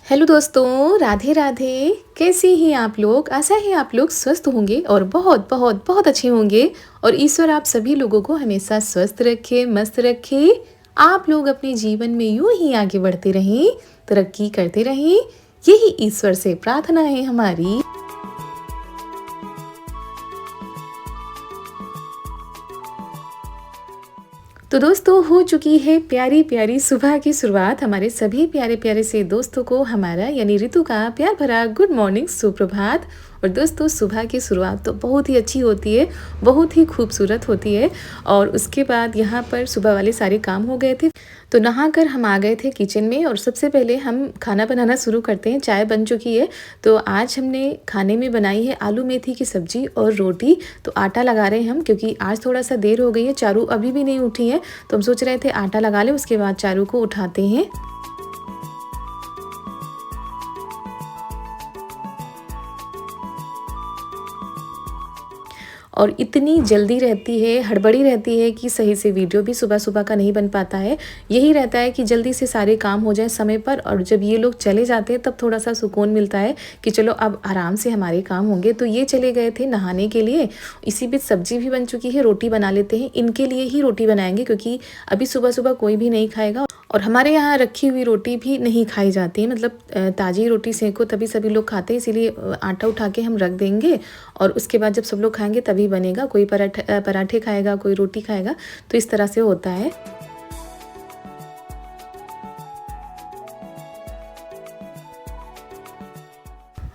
Hello दोस्तों, राधे राधे। कैसे हैं आप लोग? आशा है आप लोग स्वस्थ होंगे और बहुत बहुत बहुत अच्छे होंगे। और ईश्वर आप सभी लोगों को हमेशा स्वस्थ रखे, मस्त रखे। आप लोग अपने जीवन में यूं ही आगे बढ़ते रहें, तरक्की करते रहें, यही ईश्वर से प्रार्थना है हमारी। तो दोस्तों, हो चुकी है प्यारी प्यारी सुबह की शुरुआत। हमारे सभी प्यारे प्यारे से दोस्तों को हमारा यानी ऋतु का प्यार भरा गुड मॉर्निंग, सुप्रभात। और दोस्तों, सुबह की शुरुआत तो बहुत ही अच्छी होती है, बहुत ही खूबसूरत होती है। और उसके बाद यहाँ पर सुबह वाले सारे काम हो गए थे, तो नहाकर हम आ गए थे किचन में। और सबसे पहले हम खाना बनाना शुरू करते हैं। चाय बन चुकी है, तो आज हमने खाने में बनाई है आलू मेथी की सब्जी और रोटी। तो आटा लगा रहे हैं हम, क्योंकि आज थोड़ा सा देर हो गई है, चारू अभी भी नहीं उठी है। तो हम सोच रहे थे आटा लगा लें, उसके बाद चारू को उठाते हैं। और इतनी जल्दी रहती है, हड़बड़ी रहती है कि सही से वीडियो भी सुबह सुबह का नहीं बन पाता है। यही रहता है कि जल्दी से सारे काम हो जाए समय पर, और जब ये लोग चले जाते हैं तब थोड़ा सा सुकून मिलता है कि चलो अब आराम से हमारे काम होंगे। तो ये चले गए थे नहाने के लिए। इसी बीच सब्जी भी बन चुकी है, रोटी बना लेते हैं। इनके लिए ही रोटी बनाएंगे, क्योंकि अभी सुबह सुबह कोई भी नहीं खाएगा। और हमारे यहाँ रखी हुई रोटी भी नहीं खाई जाती है, मतलब ताज़ी रोटी सेंको तभी सभी लोग खाते हैं, इसीलिए आटा उठा के हम रख देंगे। और उसके बाद जब सब लोग खाएंगे तभी बनेगा। कोई पराठे खाएगा, कोई रोटी खाएगा, तो इस तरह से होता है।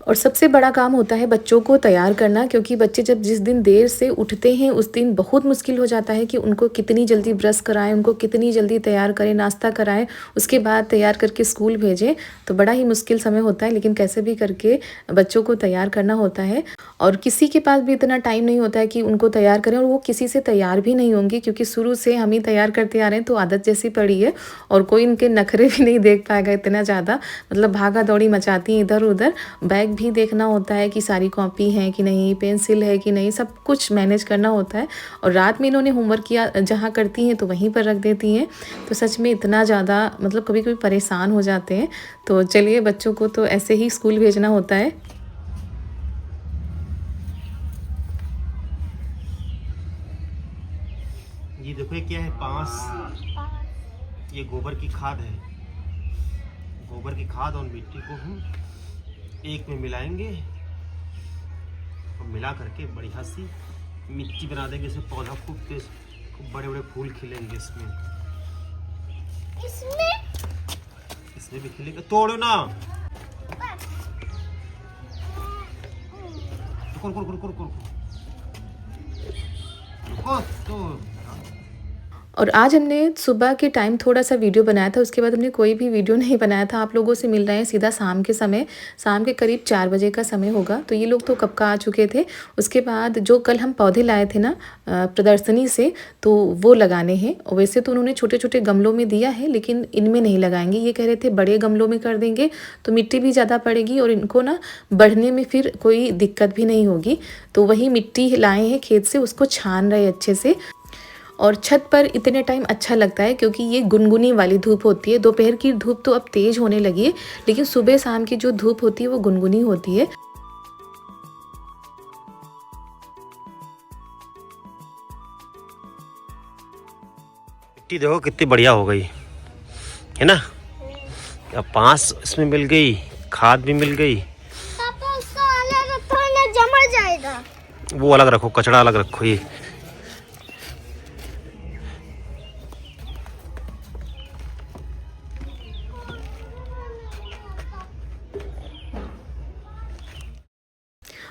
और सबसे बड़ा काम होता है बच्चों को तैयार करना, क्योंकि बच्चे जब जिस दिन देर से उठते हैं उस दिन बहुत मुश्किल हो जाता है कि उनको कितनी जल्दी ब्रश कराएं, उनको कितनी जल्दी तैयार करें, नाश्ता कराएं, उसके बाद तैयार करके स्कूल भेजें। तो बड़ा ही मुश्किल समय होता है, लेकिन कैसे भी करके बच्चों को तैयार करना होता है। और किसी के पास भी इतना टाइम नहीं होता है कि उनको तैयार करें, और वो किसी से तैयार भी नहीं होंगे, क्योंकि शुरू से हम ही तैयार करते आ रहे हैं, तो आदत जैसी पड़ी है। और कोई इनके नखरे भी नहीं देख पाएगा इतना ज़्यादा, मतलब भागा दौड़ी मचाती हैं इधर उधर। बैग भी देखना होता है कि सारी कॉपी है कि नहीं, पेंसिल है कि नहीं, सब कुछ मैनेज करना होता है। और रात में इन्होंने होमवर्क किया जहाँ करती हैं तो वहीं पर रख देती हैं। तो सच में इतना ज़्यादा मतलब कभी कभी परेशान हो जाते हैं। तो चलिए, बच्चों को तो ऐसे ही स्कूल भेजना होता है। ये देखो, ये क्या है? पांस। ये गोबर की खाद है। गोबर की खाद और मिट्टी को हम एक में मिलाएंगे और मिला करके बढ़िया सी मिट्टी बना देंगे। इसमें पौधा खूब तेज, खूब बड़े बड़े फूल खिलेंगे इसमें इसमें भी खिलेंगे। तोड़ो ना, रुको रुको रुको रुको रुको तो। और आज हमने सुबह के टाइम थोड़ा सा वीडियो बनाया था, उसके बाद हमने कोई भी वीडियो नहीं बनाया था। आप लोगों से मिल रहे हैं सीधा शाम के समय, शाम के करीब 4 बजे का समय होगा। तो ये लोग तो कब का आ चुके थे। उसके बाद जो कल हम पौधे लाए थे ना प्रदर्शनी से, तो वो लगाने हैं। वैसे तो उन्होंने छोटे छोटे गमलों में दिया है, लेकिन इनमें नहीं लगाएंगे। ये कह रहे थे बड़े गमलों में कर देंगे, तो मिट्टी भी ज़्यादा पड़ेगी और इनको ना बढ़ने में फिर कोई दिक्कत भी नहीं होगी। तो वही मिट्टी लाए हैं खेत से, उसको छान रहे अच्छे से। और छत पर इतने टाइम अच्छा लगता है, क्योंकि ये गुनगुनी वाली धूप होती है। दोपहर की धूप तो अब तेज होने लगी है, लेकिन सुबह शाम की जो धूप होती है वो गुनगुनी होती है। मिट्टी देखो कितनी बढ़िया हो गई है ना। अब पांस इसमें मिल गई, खाद भी मिल गई। पापा, उसका अलग रखो ना, जमा जाएगा। वो अलग रखो, कचड़ा अलग रखो। ये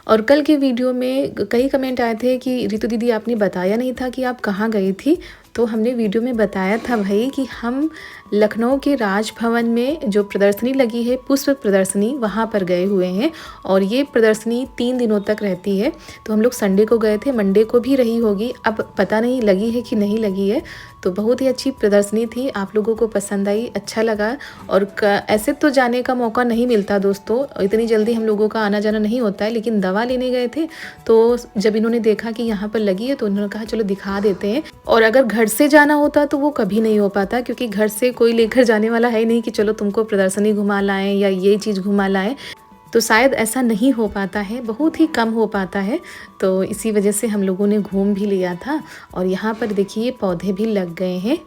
और कल के वीडियो में कई कमेंट आए थे कि रितु दीदी आपने बताया नहीं था कि आप कहाँ गई थी। तो हमने वीडियो में बताया था भाई कि हम लखनऊ के राजभवन में जो प्रदर्शनी लगी है, पुष्प प्रदर्शनी, वहाँ पर गए हुए हैं। और ये प्रदर्शनी 3 दिनों तक रहती है। तो हम लोग संडे को गए थे, मंडे को भी रही होगी, अब पता नहीं लगी है कि नहीं लगी है। तो बहुत ही अच्छी प्रदर्शनी थी, आप लोगों को पसंद आई, अच्छा लगा। और ऐसे तो जाने का मौका नहीं मिलता दोस्तों, इतनी जल्दी हम लोगों का आना जाना नहीं होता है। लेकिन दवा लेने गए थे, तो जब इन्होंने देखा कि यहाँ पर लगी है, तो उन्होंने कहा चलो दिखा देते हैं। और अगर घर से जाना होता तो वो कभी नहीं हो पाता, क्योंकि घर से कोई लेकर जाने वाला है ही नहीं कि चलो तुमको प्रदर्शनी घुमा लाएं या ये चीज़ घुमा लाएं। तो शायद ऐसा नहीं हो पाता है, बहुत ही कम हो पाता है। तो इसी वजह से हम लोगों ने घूम भी लिया था। और यहाँ पर देखिए पौधे भी लग गए हैं।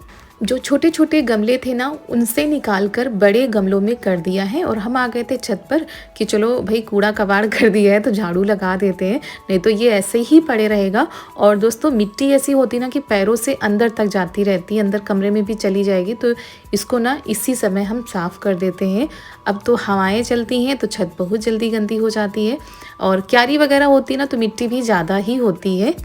जो छोटे छोटे गमले थे ना, उनसे निकाल कर बड़े गमलों में कर दिया है। और हम आ गए थे छत पर कि चलो भाई कूड़ा कबाड़ कर दिया है तो झाड़ू लगा देते हैं, नहीं तो ये ऐसे ही पड़े रहेगा। और दोस्तों मिट्टी ऐसी होती ना कि पैरों से अंदर तक जाती रहती है, अंदर कमरे में भी चली जाएगी। तो इसको ना इसी समय हम साफ़ कर देते हैं। अब तो हवाएं चलती हैं तो छत बहुत जल्दी गंदी हो जाती है, और क्यारी वगैरह होती है ना तो मिट्टी भी ज़्यादा ही होती है।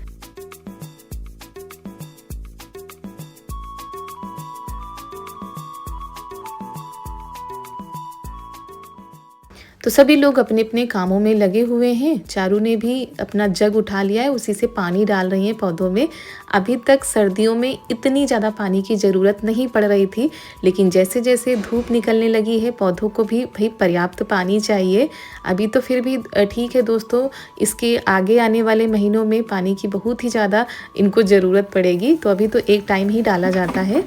तो सभी लोग अपने अपने कामों में लगे हुए हैं। चारू ने भी अपना जग उठा लिया है, उसी से पानी डाल रही हैं पौधों में। अभी तक सर्दियों में इतनी ज़्यादा पानी की ज़रूरत नहीं पड़ रही थी, लेकिन जैसे जैसे धूप निकलने लगी है पौधों को भी भाई पर्याप्त पानी चाहिए। अभी तो फिर भी ठीक है दोस्तों, इसके आगे आने वाले महीनों में पानी की बहुत ही ज़्यादा इनको ज़रूरत पड़ेगी। तो अभी तो एक टाइम ही डाला जाता है।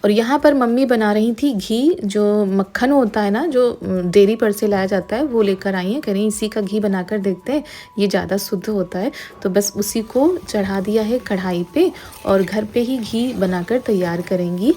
और यहाँ पर मम्मी बना रही थी घी, जो मक्खन होता है ना जो डेयरी पर से लाया जाता है, वो लेकर आई हैं। कह रही इसी का घी बनाकर देखते हैं, ये ज़्यादा शुद्ध होता है। तो बस उसी को चढ़ा दिया है कढ़ाई पे, और घर पे ही घी बनाकर तैयार करेंगी।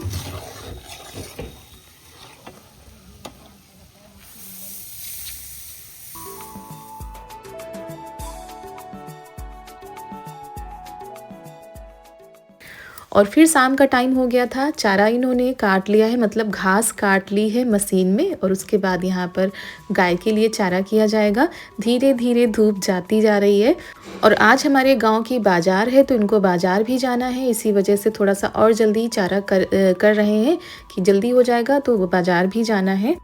और फिर शाम का टाइम हो गया था। चारा इन्होंने काट लिया है, मतलब घास काट ली है मशीन में, और उसके बाद यहाँ पर गाय के लिए चारा किया जाएगा। धीरे धीरे धूप जाती जा रही है, और आज हमारे गांव की बाज़ार है तो इनको बाज़ार भी जाना है। इसी वजह से थोड़ा सा और जल्दी चारा कर रहे हैं कि जल्दी हो जाएगा, तो बाज़ार भी जाना है।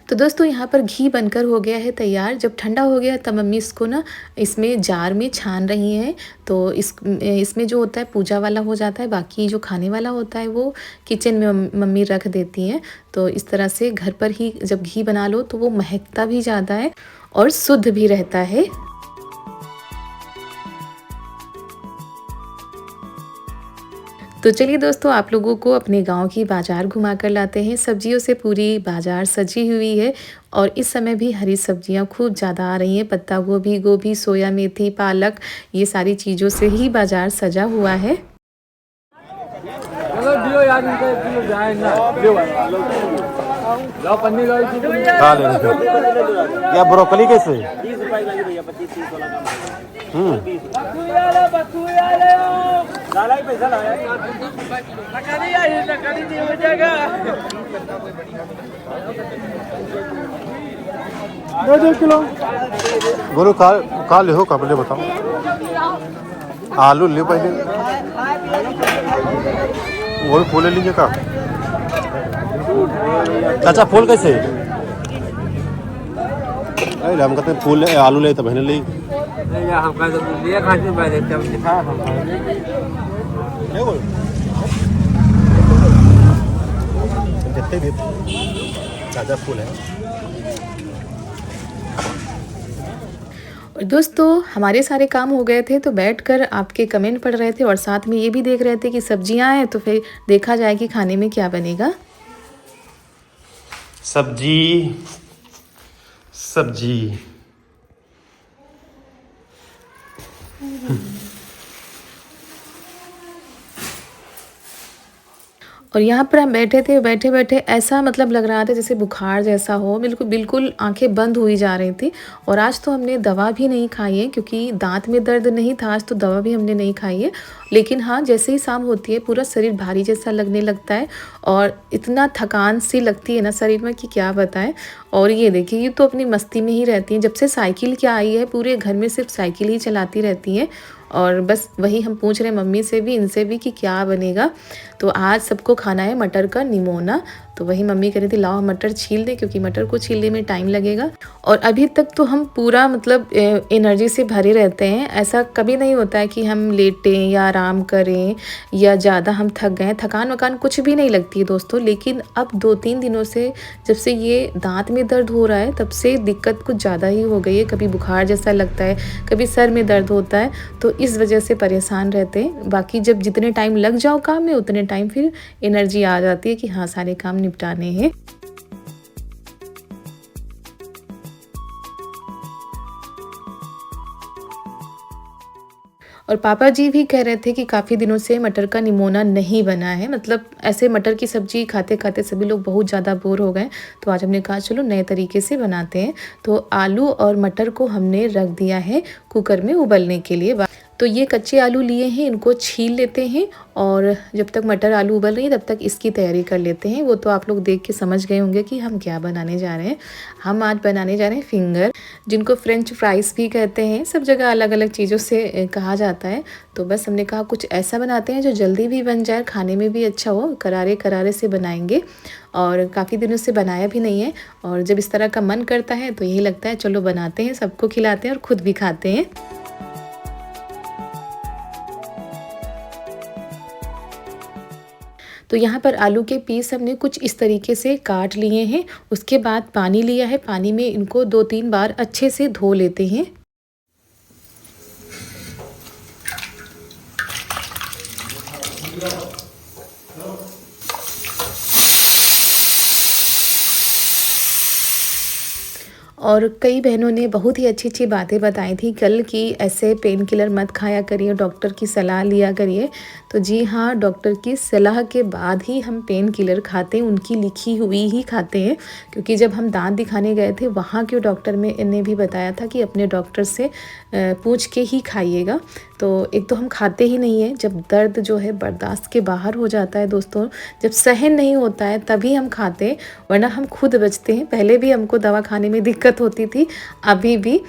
तो दोस्तों यहाँ पर घी बनकर हो गया है तैयार। जब ठंडा हो गया तब मम्मी इसको ना इसमें जार में छान रही हैं। तो इसमें जो होता है पूजा वाला हो जाता है, बाकी जो खाने वाला होता है वो किचन में मम्मी रख देती हैं। तो इस तरह से घर पर ही जब घी बना लो तो वो महकता भी ज़्यादा है और शुद्ध भी रहता है। तो चलिए दोस्तों, आप लोगों को अपने गांव की बाज़ार घुमा कर लाते हैं। सब्जियों से पूरी बाज़ार सजी हुई है, और इस समय भी हरी सब्जियां खूब ज़्यादा आ रही हैं। पत्ता गोभी, गोभी, सोया मेथी, पालक, ये सारी चीज़ों से ही बाज़ार सजा हुआ है। क्या ब्रोकली कैसे? बोलो का ले हो कपड़े बताओ। आलू ले पहले, वो फूल ले लीजिए का। चाचा फूल कैसे? अरे हम कहते फूल आलू ले तो बहने ले। जितने भी ताजा फूल है। और दोस्तों हमारे सारे काम हो गए थे, तो बैठकर आपके कमेंट पढ़ रहे थे और साथ में ये भी देख रहे थे कि सब्जियां हैं, तो फिर देखा जाए कि खाने में क्या बनेगा। सब्जी सब्जी और यहाँ पर हम बैठे थे, बैठे बैठे ऐसा मतलब लग रहा था जैसे बुखार जैसा हो, बिल्कुल बिल्कुल आंखें बंद हुई जा रही थी। और आज तो हमने दवा भी नहीं खाई है, क्योंकि दांत में दर्द नहीं था आज, तो दवा भी हमने नहीं खाई है। लेकिन हाँ, जैसे ही शाम होती है पूरा शरीर भारी जैसा लगने लगता है, और इतना थकान सी लगती है ना शरीर में कि क्या बताएं। और ये देखिए, ये तो अपनी मस्ती में ही रहती हैं। जब से साइकिल क्या आई है, पूरे घर में सिर्फ साइकिल ही चलाती रहती हैं। और बस वही हम पूछ रहे हैं मम्मी से भी, इनसे भी कि क्या बनेगा। तो आज सबको खाना है मटर का निमोना। तो वही मम्मी कह रही थी लाओ मटर छील दे, क्योंकि मटर को छीलने में टाइम लगेगा। और अभी तक तो हम पूरा मतलब एनर्जी से भरे रहते हैं। ऐसा कभी नहीं होता है कि हम लेटें या आराम करें या ज़्यादा हम थक गए। थकान वकान कुछ भी नहीं लगती है दोस्तों। लेकिन अब 2-3 दिनों से जब से ये दांत में दर्द हो रहा है तब से दिक्कत कुछ ज़्यादा ही हो गई है। कभी बुखार जैसा लगता है, कभी सर में दर्द होता है, तो इस वजह से परेशान रहते हैं। बाकी जब जितने टाइम लग जाओ काम में उतने टाइम फिर एनर्जी आ जाती है कि हाँ सारे काम निपटाने हैं। और पापा जी भी कह रहे थे कि काफ़ी दिनों से मटर का निमोना नहीं बना है। मतलब ऐसे मटर की सब्ज़ी खाते खाते सभी लोग बहुत ज़्यादा बोर हो गए। तो आज हमने कहा चलो नए तरीके से बनाते हैं। तो आलू और मटर को हमने रख दिया है कुकर में उबलने के लिए। तो ये कच्चे आलू लिए हैं, इनको छील लेते हैं और जब तक मटर आलू उबल रही है तब तक इसकी तैयारी कर लेते हैं। वो तो आप लोग देख के समझ गए होंगे कि हम क्या बनाने जा रहे हैं। हम आज बनाने जा रहे हैं फिंगर, जिनको फ्रेंच फ्राइज़ भी कहते हैं। सब जगह अलग अलग चीज़ों से कहा जाता है। तो बस हमने कहा कुछ ऐसा बनाते हैं जो जल्दी भी बन जाए, खाने में भी अच्छा हो। करारे करारे से बनाएंगे और काफ़ी दिनों से बनाया भी नहीं है। और जब इस तरह का मन करता है तो यही लगता है चलो बनाते हैं, सबको खिलाते हैं और ख़ुद भी खाते हैं। तो यहाँ पर आलू के पीस हमने कुछ इस तरीके से काट लिए हैं। उसके बाद पानी लिया है, पानी में इनको 2-3 बार अच्छे से धो लेते हैं। और कई बहनों ने बहुत ही अच्छी अच्छी बातें बताई थी कल कि ऐसे पेन किलर मत खाया करिए, डॉक्टर की सलाह लिया करिए। तो जी हाँ, डॉक्टर की सलाह के बाद ही हम पेन किलर खाते हैं, उनकी लिखी हुई ही खाते हैं। क्योंकि जब हम दांत दिखाने गए थे वहाँ के डॉक्टर ने भी बताया था कि अपने डॉक्टर से पूछ के ही खाइएगा। तो एक तो हम खाते ही नहीं हैं, जब दर्द जो है बर्दाश्त के बाहर हो जाता है दोस्तों, जब सहन नहीं होता है तभी हम खाते हैं, वरना हम खुद बचते हैं। पहले भी हमको दवा खाने में दिक्कत होती थी, अभी भी।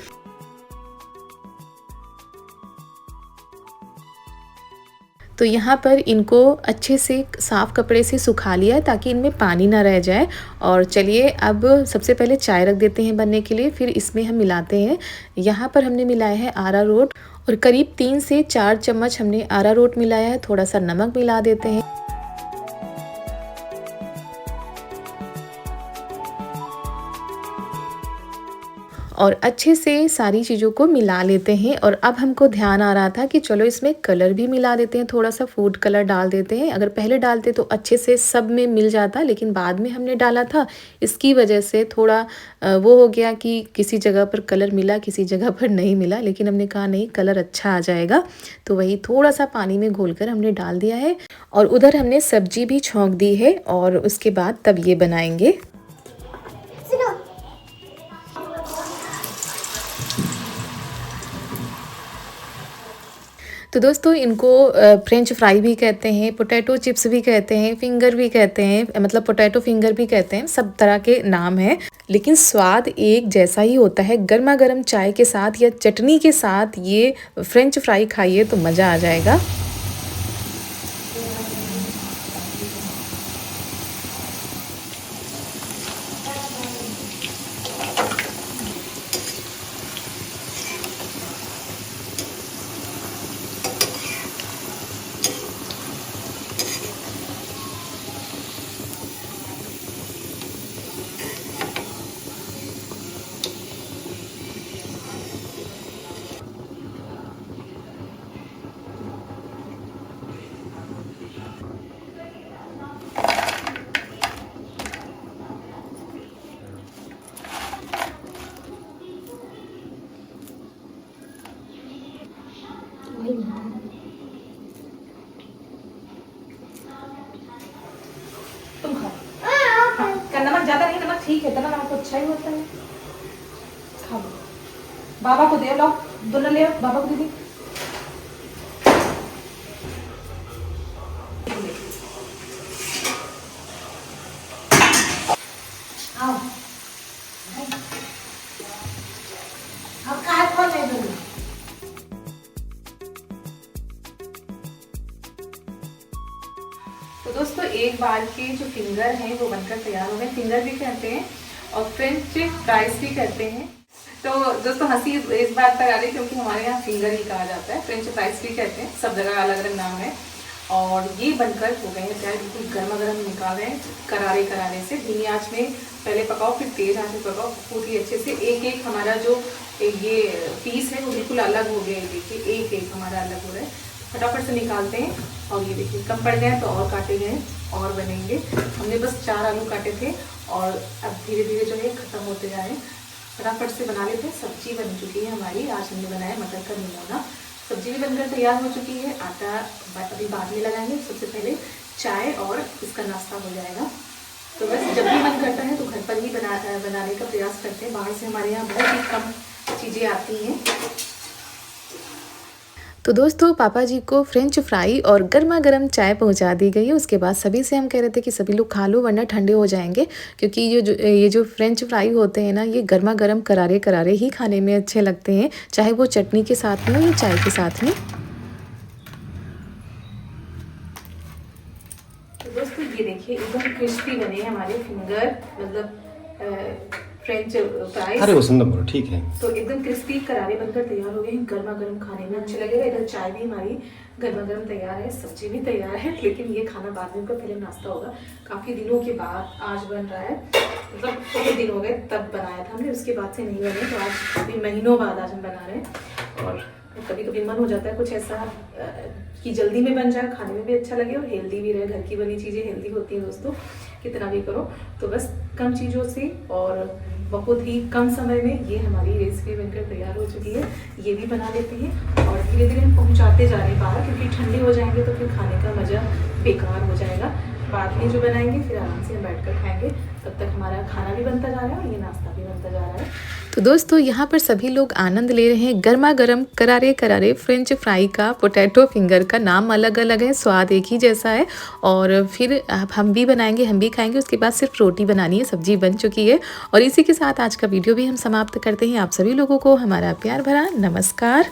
तो यहाँ पर इनको अच्छे से साफ़ कपड़े से सुखा लिया है ताकि इनमें पानी ना रह जाए। और चलिए अब सबसे पहले चाय रख देते हैं बनने के लिए, फिर इसमें हम मिलाते हैं। यहाँ पर हमने मिलाया है अरारोट और करीब 3 से 4 चम्मच हमने अरारोट मिलाया है। थोड़ा सा नमक मिला देते हैं और अच्छे से सारी चीज़ों को मिला लेते हैं। और अब हमको ध्यान आ रहा था कि चलो इसमें कलर भी मिला देते हैं, थोड़ा सा फूड कलर डाल देते हैं। अगर पहले डालते तो अच्छे से सब में मिल जाता, लेकिन बाद में हमने डाला था, इसकी वजह से थोड़ा वो हो गया कि किसी जगह पर कलर मिला, किसी जगह पर नहीं मिला। लेकिन हमने कहा नहीं, कलर अच्छा आ जाएगा। तो वही थोड़ा सा पानी में घोलकर हमने डाल दिया है और उधर हमने सब्जी भी छौंक दी है और उसके बाद तब ये बनाएंगे। तो दोस्तों इनको फ्रेंच फ्राई भी कहते हैं, पोटैटो चिप्स भी कहते हैं, फिंगर भी कहते हैं, मतलब पोटैटो फिंगर भी कहते हैं। सब तरह के नाम हैं, लेकिन स्वाद एक जैसा ही होता है। गर्मा गर्म चाय के साथ या चटनी के साथ ये फ्रेंच फ्राई खाइए तो मज़ा आ जाएगा। तुम खाओ। क्या नमक ज्यादा नहीं? नमक ठीक है, इतना नमक अच्छा ही होता है। खाओ, बाबा को दे लो, दोनों ले बाबा को दे दी। आओ अब काय खोल ले दो। दोस्तों एक बार के जो फिंगर हैं वो बनकर तैयार हो गए। फिंगर भी कहते हैं और फ्रेंच फ्राइज भी कहते हैं। तो दोस्तों हंसी इस बात पर आ रही क्योंकि हमारे यहाँ फिंगर ही कहा जाता है, फ्रेंच फ्राइज भी कहते हैं, सब जगह अलग अलग नाम है। और ये बनकर हो गए हैं तैयार, बिल्कुल गर्मा गर्म निकाल रहे हैं करारे करारे से। धीमी आंच में पहले पकाओ, फिर तेज आंच में पकाओ पूरी अच्छे से। एक एक हमारा जो ये पीस है वो बिल्कुल अलग हो गया है, देखिए एक एक हमारा अलग हो रहा है। फटाफट से निकालते हैं। और ये देखिए कम पड़ गए तो और काटे गए और बनेंगे। हमने बस 4 आलू काटे थे और अब धीरे धीरे जो है ख़त्म होते जा रहे हैं। फटाफट से बना लेते हैं। सब्जी बन चुकी है हमारी, आज हमने बनाया मटर का निमोना। सब्जी भी बनकर तैयार हो चुकी है। आटा अभी बाद में लगाएंगे, सबसे पहले चाय और इसका नाश्ता हो जाएगा। तो बस जब भी मन करता है तो घर पर ही बनाने का प्रयास करते हैं। बाहर से हमारे यहाँ बहुत ही कम चीज़ें आती हैं। तो दोस्तों पापा जी को फ्रेंच फ्राई और गर्मा गर्म चाय पहुंचा दी गई है। उसके बाद सभी से हम कह रहे थे कि सभी लोग खा लो वरना ठंडे हो जाएंगे, क्योंकि ये जो फ्रेंच फ्राई होते हैं ना, ये गर्मा गर्म करारे करारे ही खाने में अच्छे लगते हैं, चाहे वो चटनी के साथ में या चाय के साथ में। तो दोस्तों ये देखिए एकदम क्रिस्पी बने हैं हमारे फिंगर, मतलब फ्रेंच फ्राइज। अरे वो सुंदर ठीक है। तो एकदम क्रिस्पी करारे बनकर तैयार हो गए हैं। गर्मा गर्म खाने में अच्छे लगेगा। इधर चाय भी हमारी गर्मा गर्म तैयार है, सब्जी भी तैयार है, लेकिन ये खाना बाद में, पहले नाश्ता होगा। काफ़ी दिनों के बाद आज बन रहा है, मतलब बहुत दिन हो गए तब बनाया था हमने, उसके बाद से नहीं बने। तो आज काफ़ी महीनों बाद आज हम बना रहे हैं। और कभी कभी मन हो जाता है कुछ ऐसा कि जल्दी में बन जाए, खाने में भी अच्छा लगे और हेल्दी भी रहे। घर की बनी चीज़ें हेल्दी होती हैं दोस्तों, कितना भी करो। तो बस कम चीज़ों से और बहुत ही कम समय में ये हमारी रेसिपी बनकर तैयार हो चुकी है। ये भी बना लेते हैं और धीरे धीरे हम पहुंचाते जा रहे हैं बाहर, क्योंकि ठंडे हो जाएंगे तो फिर खाने का मज़ा बेकार हो जाएगा। बाद में जो बनाएंगे फिर आराम से हम बैठकर खाएंगे। तब तक हमारा खाना भी बनता जा रहा है और ये नाश्ता भी बनता जा रहा है। तो दोस्तों यहाँ पर सभी लोग आनंद ले रहे हैं गर्मा गर्म करारे करारे फ्रेंच फ्राई का। पोटैटो फिंगर का नाम अलग अलग है, स्वाद एक ही जैसा है। और फिर हम भी बनाएंगे, हम भी खाएंगे। उसके बाद सिर्फ रोटी बनानी है, सब्जी बन चुकी है। और इसी के साथ आज का वीडियो भी हम समाप्त करते हैं। आप सभी लोगों को हमारा प्यार भरा नमस्कार।